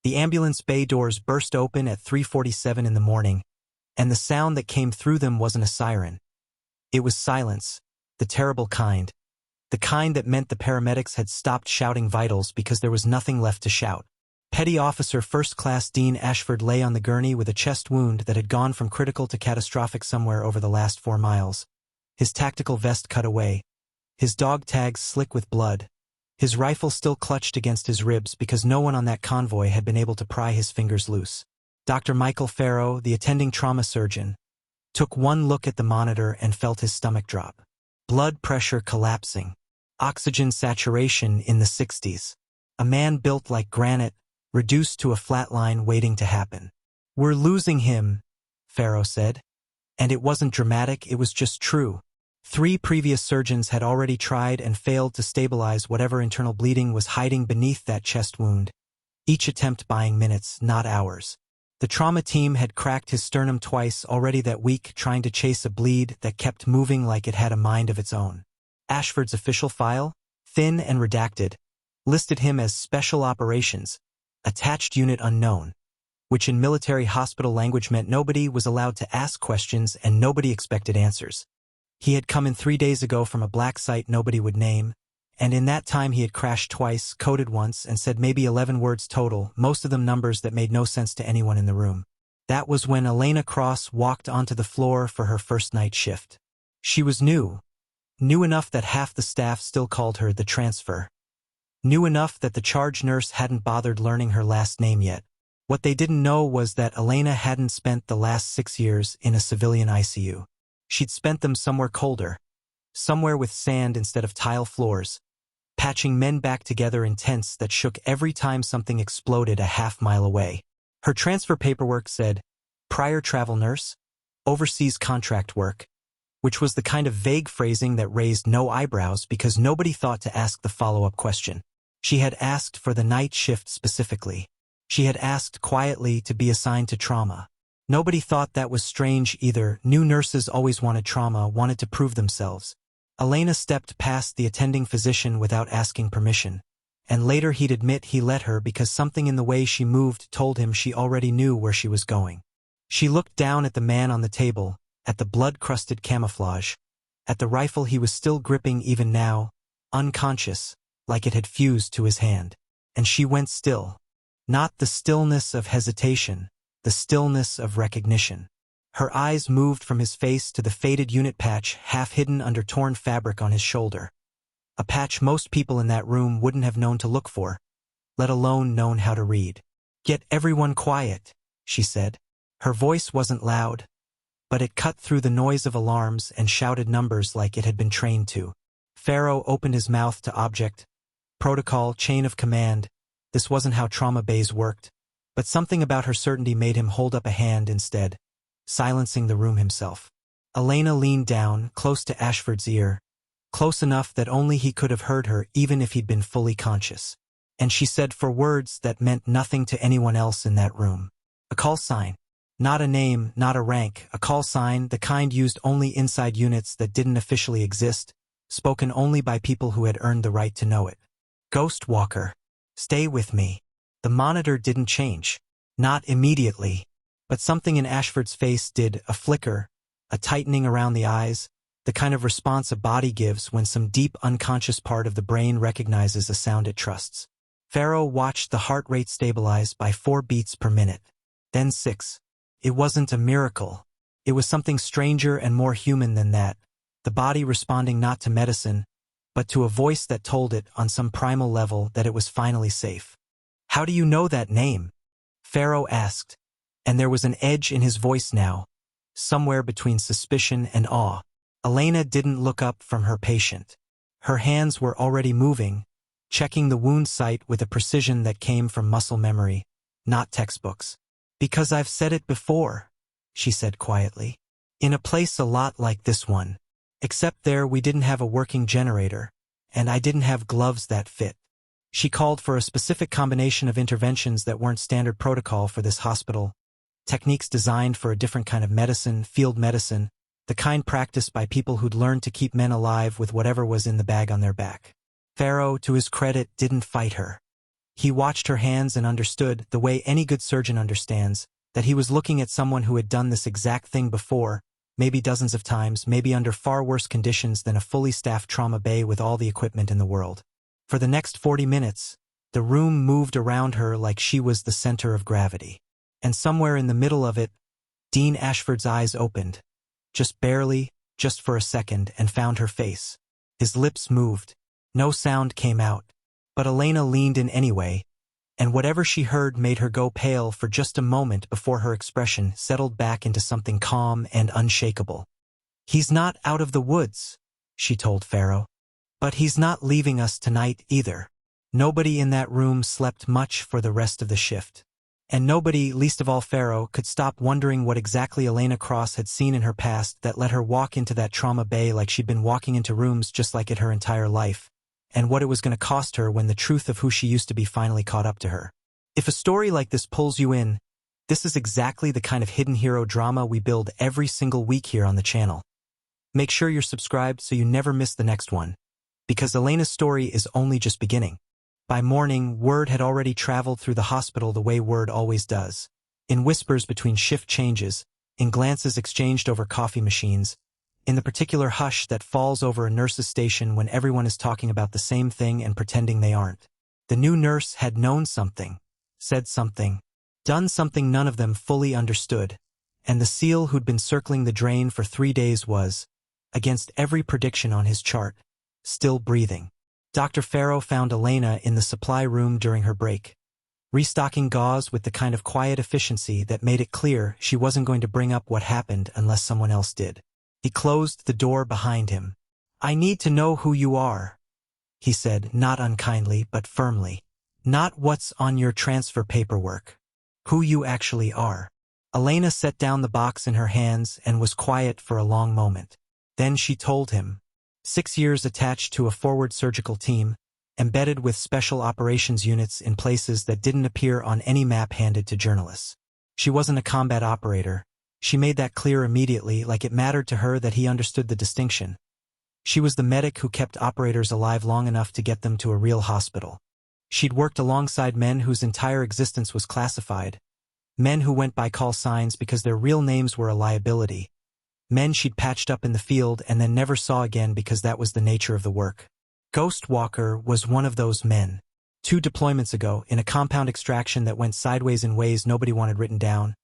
The ambulance bay doors burst open at 3:47 in the morning, and the sound that came through them wasn't a siren. It was silence, the terrible kind. The kind that meant the paramedics had stopped shouting vitals because there was nothing left to shout. Petty Officer First Class Dean Ashford lay on the gurney with a chest wound that had gone from critical to catastrophic somewhere over the last 4 miles. His tactical vest cut away, his dog tags slick with blood, his rifle still clutched against his ribs because no one on that convoy had been able to pry his fingers loose. Dr. Michael Farrow, the attending trauma surgeon, took one look at the monitor and felt his stomach drop. Blood pressure collapsing. Oxygen saturation in the 60s. A man built like granite, reduced to a flat line waiting to happen. "We're losing him," Farrow said. And it wasn't dramatic, it was just true. 3 previous surgeons had already tried and failed to stabilize whatever internal bleeding was hiding beneath that chest wound, each attempt buying minutes, not hours. The trauma team had cracked his sternum twice already that week, trying to chase a bleed that kept moving like it had a mind of its own. Ashford's official file, thin and redacted, listed him as Special Operations, Attached Unit Unknown, which in military hospital language meant nobody was allowed to ask questions and nobody expected answers. He had come in 3 days ago from a black site nobody would name, and in that time he had crashed twice, coded once, and said maybe 11 words total, most of them numbers that made no sense to anyone in the room. That was when Elena Cross walked onto the floor for her first night shift. She was new enough that half the staff still called her the transfer. New enough that the charge nurse hadn't bothered learning her last name yet. What they didn't know was that Elena hadn't spent the last 6 years in a civilian ICU. She'd spent them somewhere colder, somewhere with sand instead of tile floors, patching men back together in tents that shook every time something exploded a half-mile away. Her transfer paperwork said, prior travel nurse, overseas contract work, which was the kind of vague phrasing that raised no eyebrows because nobody thought to ask the follow-up question. She had asked for the night shift specifically. She had asked quietly to be assigned to trauma. Nobody thought that was strange either. New nurses always wanted trauma, wanted to prove themselves. Elena stepped past the attending physician without asking permission, and later he'd admit he let her because something in the way she moved told him she already knew where she was going. She looked down at the man on the table, at the blood-crusted camouflage, at the rifle he was still gripping even now, unconscious, like it had fused to his hand. And she went still. Not the stillness of hesitation, the stillness of recognition. Her eyes moved from his face to the faded unit patch half hidden under torn fabric on his shoulder. A patch most people in that room wouldn't have known to look for, let alone known how to read. "Get everyone quiet," she said. Her voice wasn't loud, but it cut through the noise of alarms and shouted numbers like it had been trained to. Farrow opened his mouth to object. Protocol, chain of command. This wasn't how trauma bays worked, but something about her certainty made him hold up a hand instead, silencing the room himself. Elena leaned down, close to Ashford's ear, close enough that only he could have heard her even if he'd been fully conscious. And she said 4 words that meant nothing to anyone else in that room. A call sign. Not a name, not a rank, a call sign, the kind used only inside units that didn't officially exist, spoken only by people who had earned the right to know it. Ghostwalker. Stay with me. The monitor didn't change. Not immediately. But something in Ashford's face did, a flicker, a tightening around the eyes, the kind of response a body gives when some deep unconscious part of the brain recognizes a sound it trusts. Farrow watched the heart rate stabilize by 4 beats per minute. Then 6. It wasn't a miracle. It was something stranger and more human than that, the body responding not to medicine, but to a voice that told it on some primal level that it was finally safe. "How do you know that name?" Farrow asked, and there was an edge in his voice now, somewhere between suspicion and awe. Elena didn't look up from her patient. Her hands were already moving, checking the wound site with a precision that came from muscle memory, not textbooks. "Because I've said it before," she said quietly. "In a place a lot like this one. Except there we didn't have a working generator, and I didn't have gloves that fit." She called for a specific combination of interventions that weren't standard protocol for this hospital, techniques designed for a different kind of medicine, field medicine, the kind practiced by people who'd learned to keep men alive with whatever was in the bag on their back. Farrow, to his credit, didn't fight her. He watched her hands and understood, the way any good surgeon understands, that he was looking at someone who had done this exact thing before, maybe dozens of times, maybe under far worse conditions than a fully staffed trauma bay with all the equipment in the world. For the next 40 minutes, the room moved around her like she was the center of gravity. And somewhere in the middle of it, Dean Ashford's eyes opened. Just barely, just for a second, and found her face. His lips moved. No sound came out. But Elena leaned in anyway, and whatever she heard made her go pale for just a moment before her expression settled back into something calm and unshakable. "He's not out of the woods," she told Pharaoh. "But he's not leaving us tonight either." Nobody in that room slept much for the rest of the shift. And nobody, least of all Pharaoh, could stop wondering what exactly Elena Cross had seen in her past that let her walk into that trauma bay like she'd been walking into rooms just like it her entire life, and what it was going to cost her when the truth of who she used to be finally caught up to her. If a story like this pulls you in, this is exactly the kind of hidden hero drama we build every single week here on the channel. Make sure you're subscribed so you never miss the next one, because Elena's story is only just beginning. By morning, word had already traveled through the hospital the way word always does, in whispers between shift changes, in glances exchanged over coffee machines, in the particular hush that falls over a nurse's station when everyone is talking about the same thing and pretending they aren't. The new nurse had known something, said something, done something none of them fully understood, and the seal who'd been circling the drain for 3 days was, against every prediction on his chart, still breathing. Dr. Pharaoh found Elena in the supply room during her break, restocking gauze with the kind of quiet efficiency that made it clear she wasn't going to bring up what happened unless someone else did. He closed the door behind him. "I need to know who you are," he said, not unkindly but firmly. "Not what's on your transfer paperwork. Who you actually are." Elena set down the box in her hands and was quiet for a long moment. Then she told him. 6 years attached to a forward surgical team, embedded with special operations units in places that didn't appear on any map handed to journalists. She wasn't a combat operator. She made that clear immediately, like it mattered to her that he understood the distinction. She was the medic who kept operators alive long enough to get them to a real hospital. She'd worked alongside men whose entire existence was classified, men who went by call signs because their real names were a liability, men she'd patched up in the field and then never saw again because that was the nature of the work. Ghostwalker was one of those men. 2 deployments ago, in a compound extraction that went sideways in ways nobody wanted written down,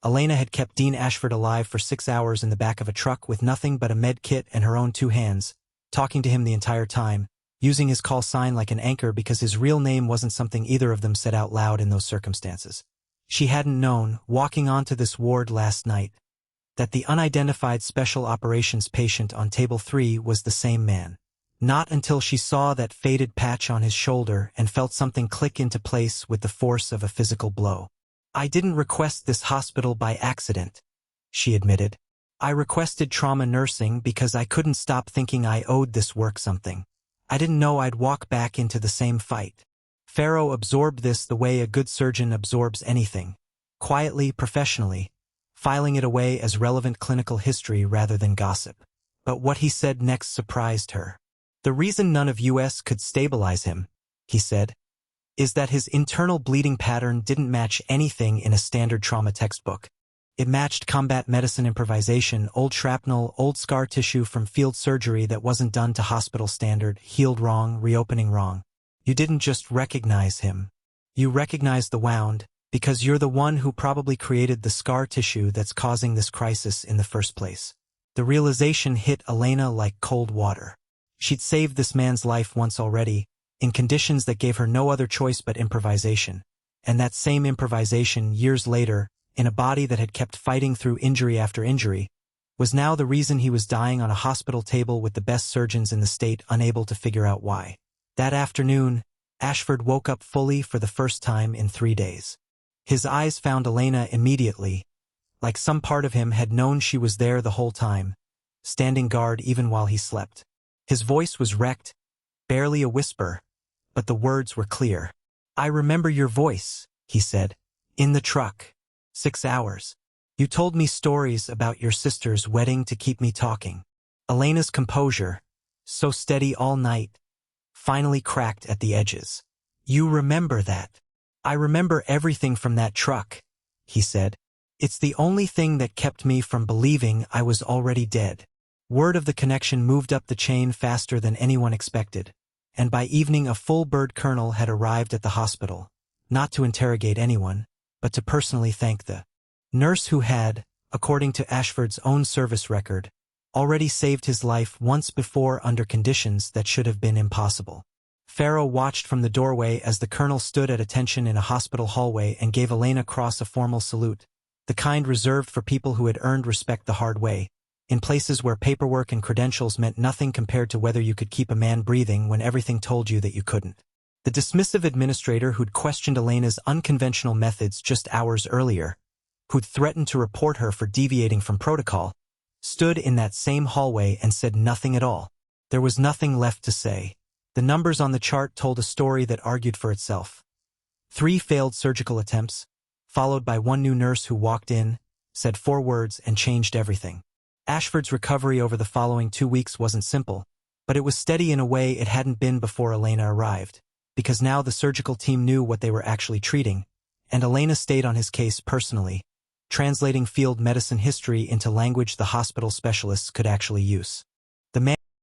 Elena had kept Dean Ashford alive for 6 hours in the back of a truck with nothing but a med kit and her own 2 hands, talking to him the entire time, using his call sign like an anchor because his real name wasn't something either of them said out loud in those circumstances. She hadn't known, walking onto this ward last night, that the unidentified special operations patient on table 3 was the same man. Not until she saw that faded patch on his shoulder and felt something click into place with the force of a physical blow. "I didn't request this hospital by accident," she admitted. "I requested trauma nursing because I couldn't stop thinking I owed this work something. I didn't know I'd walk back into the same fight." Pharaoh absorbed this the way a good surgeon absorbs anything, quietly, professionally, filing it away as relevant clinical history rather than gossip. But what he said next surprised her. "The reason none of us could stabilize him," he said, "is that his internal bleeding pattern didn't match anything in a standard trauma textbook. It matched combat medicine improvisation, old shrapnel, old scar tissue from field surgery that wasn't done to hospital standard, healed wrong, reopening wrong. You didn't just recognize him. You recognized the wound, because you're the one who probably created the scar tissue that's causing this crisis in the first place." The realization hit Elena like cold water. She'd saved this man's life once already, in conditions that gave her no other choice but improvisation. And that same improvisation, years later, in a body that had kept fighting through injury after injury, was now the reason he was dying on a hospital table with the best surgeons in the state unable to figure out why. That afternoon, Ashford woke up fully for the first time in 3 days. His eyes found Elena immediately, like some part of him had known she was there the whole time, standing guard even while he slept. His voice was wrecked, barely a whisper, but the words were clear. "I remember your voice," he said, "in the truck. 6 hours. You told me stories about your sister's wedding to keep me talking." Elena's composure, so steady all night, finally cracked at the edges. You remember that? I remember everything from that truck, he said. It's the only thing that kept me from believing I was already dead. Word of the connection moved up the chain faster than anyone expected, and by evening a full bird colonel had arrived at the hospital, not to interrogate anyone, but to personally thank the nurse who had, according to Ashford's own service record, already saved his life once before under conditions that should have been impossible. Farrow watched from the doorway as the colonel stood at attention in a hospital hallway and gave Elena Cross a formal salute, the kind reserved for people who had earned respect the hard way, in places where paperwork and credentials meant nothing compared to whether you could keep a man breathing when everything told you that you couldn't. The dismissive administrator who'd questioned Elena's unconventional methods just hours earlier, who'd threatened to report her for deviating from protocol, stood in that same hallway and said nothing at all. There was nothing left to say. The numbers on the chart told a story that argued for itself. 3 failed surgical attempts, followed by one new nurse who walked in, said 4 words and changed everything. Ashford's recovery over the following 2 weeks wasn't simple, but it was steady in a way it hadn't been before Elena arrived, because now the surgical team knew what they were actually treating, and Elena stayed on his case personally, translating field medicine history into language the hospital specialists could actually use.